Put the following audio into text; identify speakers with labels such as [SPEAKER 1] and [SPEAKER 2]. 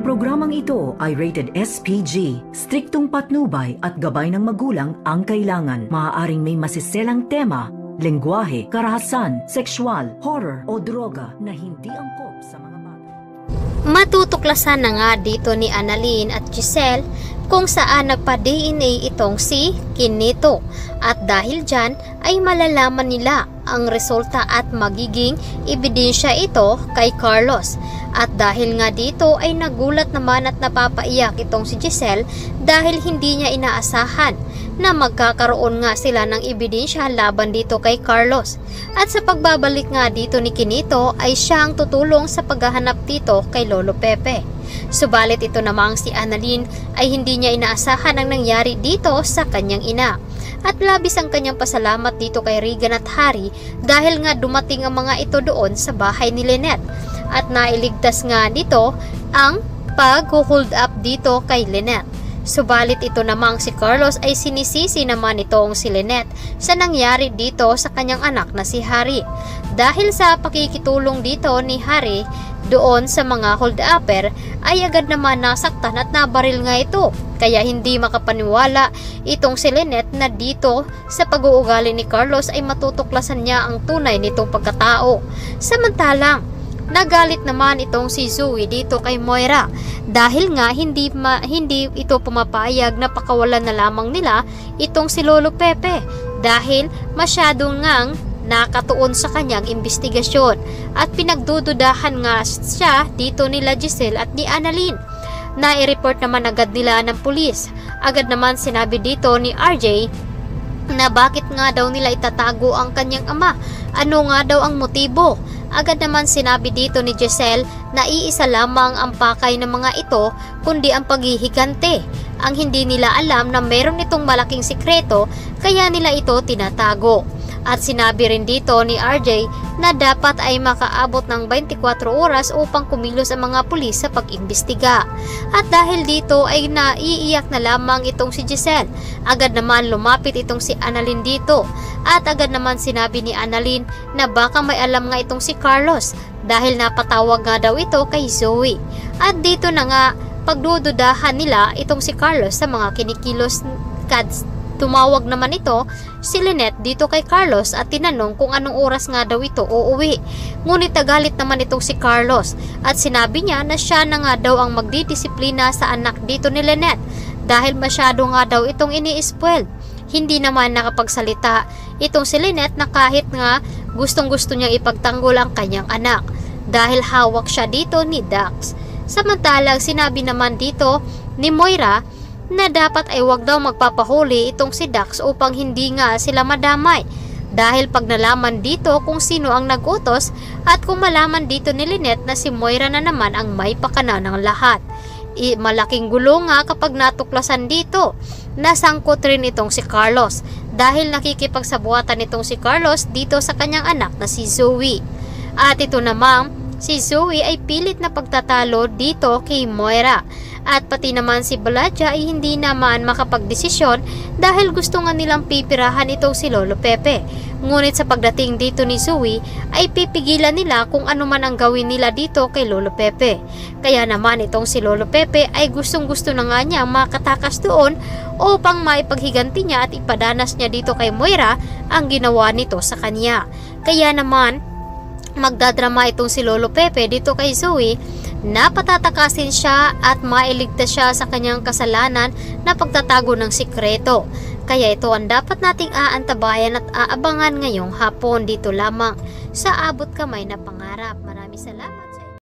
[SPEAKER 1] Ang programang ito ay rated SPG. Striktong patnubay at gabay ng magulang ang kailangan. Maaaring may masiselang tema, lengguwahe, karahasan, sexual, horror o droga na hindi angkop sa mga bata.
[SPEAKER 2] Matutuklasan na nga dito ni Annalyn at Giselle kung saan nagpa-DNA itong si Kinito, at dahil dyan ay malalaman nila ang resulta at magiging ebidensya ito kay Carlos. At dahil nga dito ay nagulat naman at napapaiyak itong si Giselle dahil hindi niya inaasahan na magkakaroon nga sila ng ebidensya laban dito kay Carlos. At sa pagbabalik nga dito ni Kinito ay siya ang tutulong sa paghahanap dito kay Lolo Pepe. Subalit ito namang si Annalyn ay hindi niya inaasahan ang nangyari dito sa kanyang ina. At labis ang kanyang pasalamat dito kay Regan at Harry dahil nga dumating ang mga ito doon sa bahay ni Lynette. At nailigtas nga dito ang pag-hold up dito kay Lynette. Subalit ito namang si Carlos ay sinisisi naman itong si Lynette sa nangyari dito sa kanyang anak na si Harry. Dahil sa pakikitulong dito ni Harry doon sa mga hold-upper ay agad naman nasaktan at nabaril nga ito. Kaya hindi makapaniwala itong si Lynette na dito sa pag-uugali ni Carlos ay matutuklasan niya ang tunay nitong pagkatao. Samantalang nagalit naman itong si Zoe dito kay Moira dahil nga hindi ito pumapayag na pakawalan na lamang nila itong si Lolo Pepe dahil masyadong ngang nakatuon sa kanyang investigasyon at pinagdududahan nga siya dito nila Giselle at ni Annalyn. Nai-report naman agad nila ng pulis. Agad naman sinabi dito ni RJ na bakit nga daw nila itatago ang kanyang ama. Ano nga daw ang motibo? Agad naman sinabi dito ni Giselle na iisa lamang ang pakay ng mga ito kundi ang paghihigante. Ang hindi nila alam na meron itong malaking sikreto kaya nila ito tinatago. At sinabi rin dito ni RJ na dapat ay makaabot ng 24 oras upang kumilos ang mga pulis sa pag-imbestiga. At dahil dito ay naiiyak na lamang itong si Giselle. Agad naman lumapit itong si Annalyn dito. At agad naman sinabi ni Annalyn na baka may alam nga itong si Carlos dahil napatawag nga daw ito kay Zoe. At dito na nga pagdududahan nila itong si Carlos sa mga kinikilos kads. Tumawag naman ito si Lynette dito kay Carlos at tinanong kung anong oras nga daw ito uuwi. Ngunit nagalit naman itong si Carlos at sinabi niya na siya na nga daw ang magdidisiplina sa anak dito ni Lynette dahil masyado nga daw itong ini-spoil. Hindi naman nakapagsalita itong si Lynette na kahit nga gustong-gusto niyang ipagtanggol ang kanyang anak dahil hawak siya dito ni Dax. Samantalang sinabi naman dito ni Moira na dapat ay wag daw magpapahuli itong si Dax upang hindi nga sila madamay dahil pag nalaman dito kung sino ang nagutos at kung malaman dito ni Lynette na si Moira na naman ang may pakana ng lahat. Malaking gulo nga kapag natuklasan dito. Nasangkot rin itong si Carlos dahil nakikipagsabuatan itong si Carlos dito sa kanyang anak na si Zoe. At ito namang si Zoe ay pilit na pagtatalo dito kay Moira. At pati naman si Baladja ay hindi naman makapagdesisyon dahil gusto nga nilang pipirahan itong si Lolo Pepe. Ngunit sa pagdating dito ni Zoe ay pipigilan nila kung ano man ang gawin nila dito kay Lolo Pepe. Kaya naman itong si Lolo Pepe ay gustong-gusto na nga niya makatakas doon upang maipaghiganti niya at ipadanas niya dito kay Moira ang ginawa nito sa kanya. Kaya naman magdadrama itong si Lolo Pepe dito kay Zoe na patatakasin siya at mailigtas siya sa kanyang kasalanan na pagtatago ng sikreto. Kaya ito ang dapat nating aantabayan at aabangan ngayong hapon dito lamang sa Abot Kamay na Pangarap. Maraming salamat.